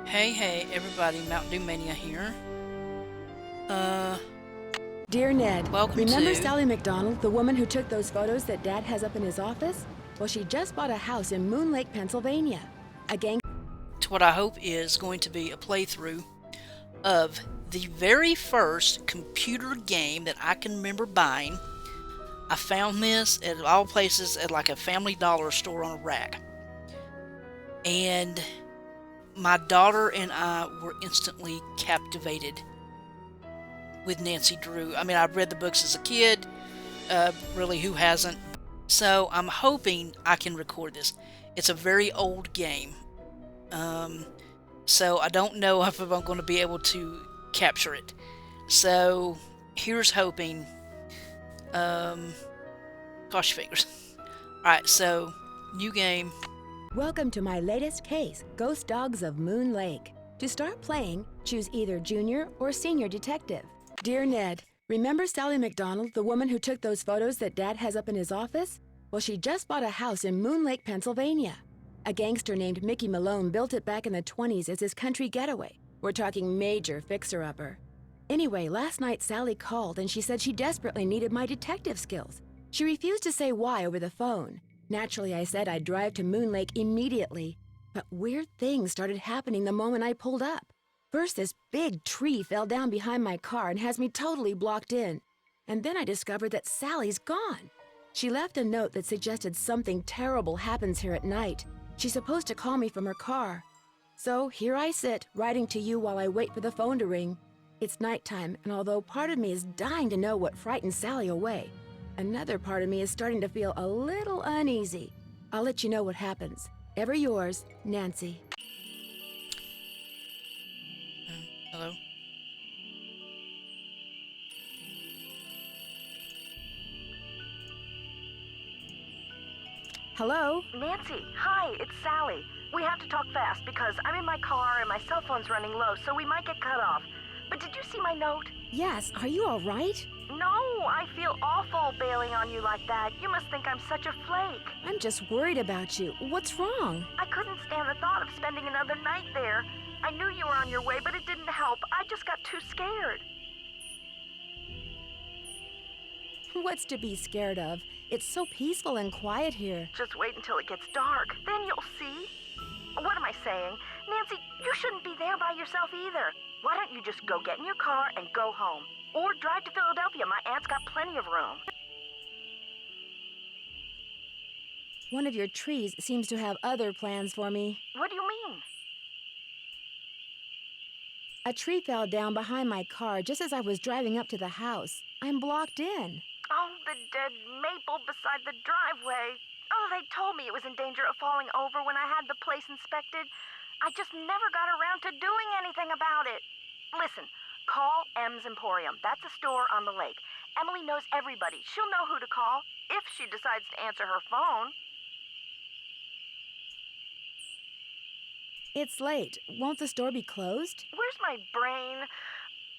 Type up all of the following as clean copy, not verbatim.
Hey, everybody, Mntdewmania here. Uh, Dear Ned, Welcome remember to... Sally McDonald, the woman who took those photos that Dad has up in his office? Well, she just bought a house in Moon Lake, Pennsylvania. A gang. to what I hope is going to be a playthrough of the very first computer game that I can remember buying. I found this at all places at like a Family Dollar store on a rack. And my daughter and I were instantly captivated with Nancy Drew. I mean, I've read the books as a kid. Really, who hasn't? So I'm hoping I can record this. It's a very old game. So I don't know if I'm going to be able to capture it. So here's hoping. Cross your fingers. Alright, so new game. Welcome to my latest case, Ghost Dogs of Moon Lake. To start playing, choose either junior or senior detective. Dear Ned, remember Sally McDonald, the woman who took those photos that Dad has up in his office? Well, she just bought a house in Moon Lake, Pennsylvania. A gangster named Mickey Malone built it back in the 20s as his country getaway. We're talking major fixer-upper. Anyway, last night Sally called and she said she desperately needed my detective skills. She refused to say why over the phone. Naturally, I said I'd drive to Moon Lake immediately. But weird things started happening the moment I pulled up. First, this big tree fell down behind my car and has me totally blocked in. And then I discovered that Sally's gone. She left a note that suggested something terrible happens here at night. She's supposed to call me from her car. So here I sit, writing to you while I wait for the phone to ring. It's nighttime, and although part of me is dying to know what frightened Sally away, another part of me is starting to feel a little uneasy. I'll let you know what happens. Ever yours, Nancy. Hello? Hello? Nancy, hi, it's Sally. We have to talk fast because I'm in my car and my cell phone's running low, so we might get cut off. But did you see my note? Yes, are you all right? No, I feel awful bailing on you like that. You must think I'm such a flake. I'm just worried about you. What's wrong? I couldn't stand the thought of spending another night there. I knew you were on your way, but it didn't help. I just got too scared. What's to be scared of? It's so peaceful and quiet here. Just wait until it gets dark. Then you'll see. What am I saying? Nancy, you shouldn't be there by yourself either. Why don't you just go get in your car and go home? Or drive to Philadelphia. My aunt's got plenty of room. One of your trees seems to have other plans for me. What do you mean? A tree fell down behind my car just as I was driving up to the house. I'm blocked in. Oh, the dead maple beside the driveway. Oh, they told me it was in danger of falling over when I had the place inspected. I just never got around to doing anything about it. Listen, call M's Emporium. That's a store on the lake. Emily knows everybody. She'll know who to call if she decides to answer her phone. It's late. Won't the store be closed? Where's my brain?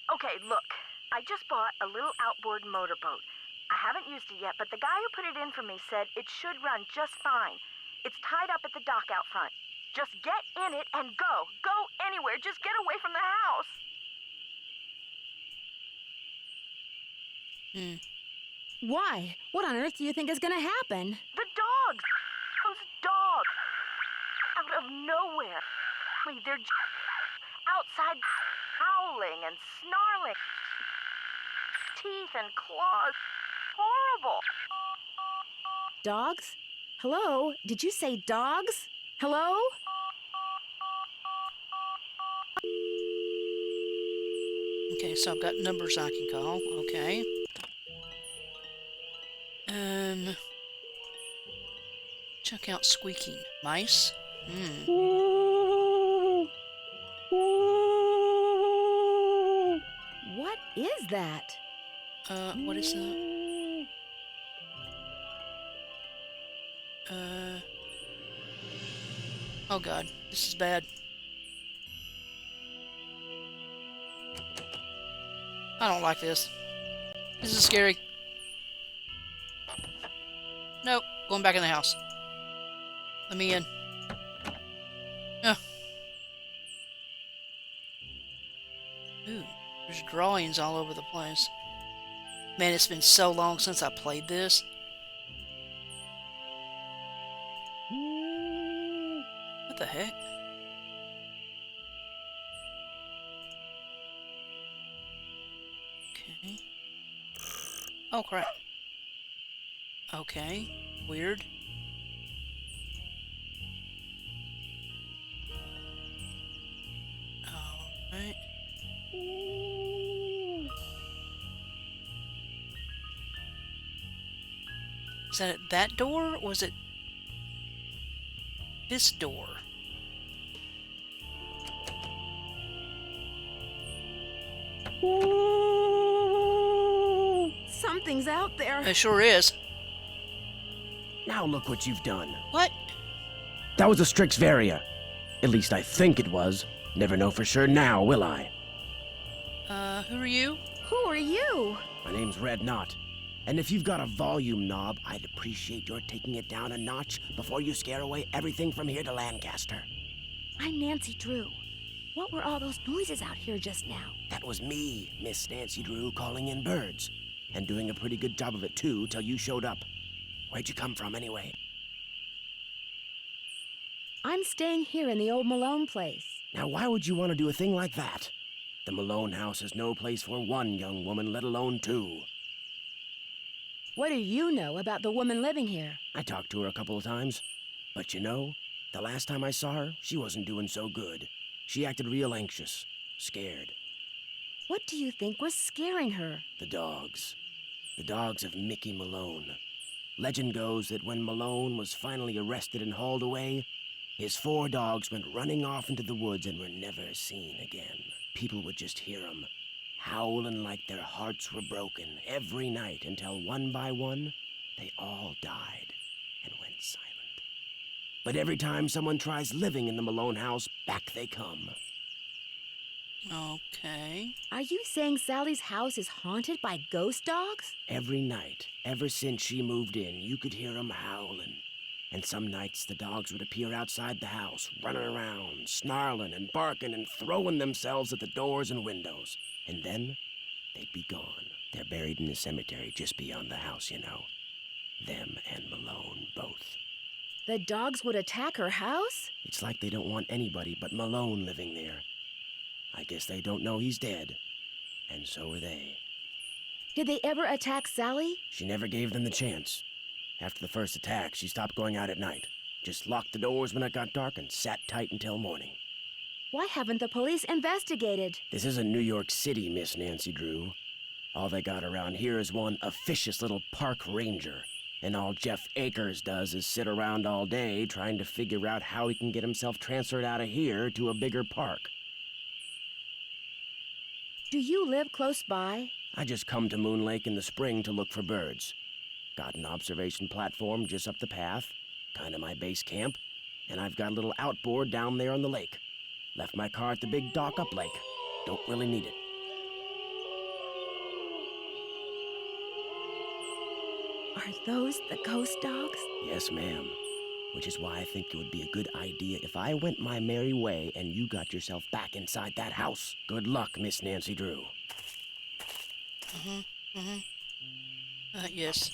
Okay, look. I just bought a little outboard motorboat. I haven't used it yet, but the guy who put it in for me said it should run just fine. It's tied up at the dock out front. Just get in it and go. Go anywhere. Just get away from the house. Why? What on earth do you think is gonna happen? The dogs. Those dogs. Out of nowhere. They're outside howling and snarling. Teeth and claws. Horrible. Dogs? Hello? Did you say dogs? Hello? Okay, so I've got numbers I can call. Okay. Check out squeaking. Mice? What is that? What is that? Oh god, this is bad. I don't like this. This is scary. Nope, going back in the house. Let me in. There's drawings all over the place. Man, it's been so long since I played this. What the heck? Okay. Oh, crap. Okay. Weird. Alright. Is that at that door, or was it this door? Something's out there. It sure is. Now look what you've done. What? That was a Strixvaria. At least I think it was. Never know for sure now, will I? Who are you? Who are you? My name's Red Knot. And if you've got a volume knob, I'd appreciate your taking it down a notch before you scare away everything from here to Lancaster. I'm Nancy Drew. What were all those noises out here just now? That was me, Miss Nancy Drew, calling in birds. And doing a pretty good job of it, too, till you showed up. Where'd you come from, anyway? I'm staying here in the old Malone place. Now, why would you want to do a thing like that? The Malone house is no place for one young woman, let alone two. What do you know about the woman living here? I talked to her a couple of times. But you know, the last time I saw her, she wasn't doing so good. She acted real anxious, scared. What do you think was scaring her? The dogs. The dogs of Mickey Malone. Legend goes that when Malone was finally arrested and hauled away, his 4 dogs went running off into the woods and were never seen again. People would just hear them, howling like their hearts were broken every night until one by one, they all died and went silent. But every time someone tries living in the Malone house, back they come. Okay. Are you saying Sally's house is haunted by ghost dogs? Every night, ever since she moved in, you could hear them howling. And some nights the dogs would appear outside the house, running around, snarling and barking and throwing themselves at the doors and windows. And then they'd be gone. They're buried in the cemetery just beyond the house, you know. Them and Malone both. The dogs would attack her house? It's like they don't want anybody but Malone living there. I guess they don't know he's dead. And so are they. Did they ever attack Sally? She never gave them the chance. After the first attack, she stopped going out at night. Just locked the doors when it got dark and sat tight until morning. Why haven't the police investigated? This isn't New York City, Miss Nancy Drew. All they got around here is one officious little park ranger. And all Jeff Akers does is sit around all day trying to figure out how he can get himself transferred out of here to a bigger park. Do you live close by? I just come to Moon Lake in the spring to look for birds. Got an observation platform just up the path, kind of my base camp, and I've got a little outboard down there on the lake. Left my car at the big dock up lake. Don't really need it. Are those the ghost dogs? Yes, ma'am. Which is why I think it would be a good idea if I went my merry way and you got yourself back inside that house. Good luck, Miss Nancy Drew. Yes.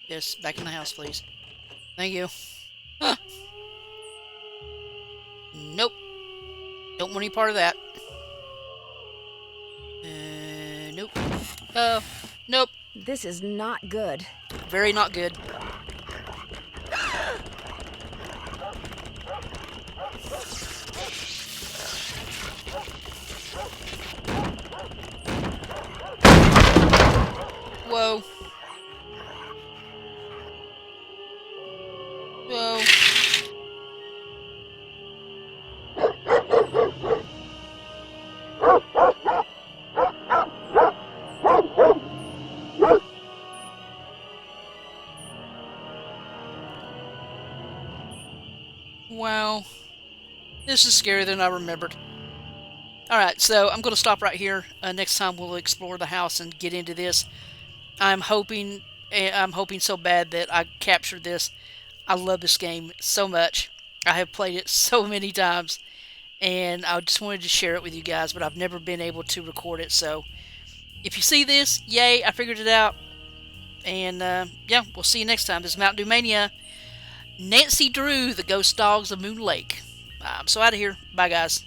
Yes, back in the house, please. Thank you. Nope. Don't want any part of that. Nope. Nope. This is not good. Very not good. Whoa. Whoa. Wow. This is scarier than I remembered. Alright, so I'm going to stop right here. Next time we'll explore the house and get into this. I'm hoping so bad that I captured this. I love this game so much. I have played it so many times. and I just wanted to share it with you guys, but I've never been able to record it. So if you see this, yay, I figured it out. And yeah, we'll see you next time. This is Mntdewmania. Nancy Drew, the Ghost Dogs of Moon Lake. I'm so out of here. Bye, guys.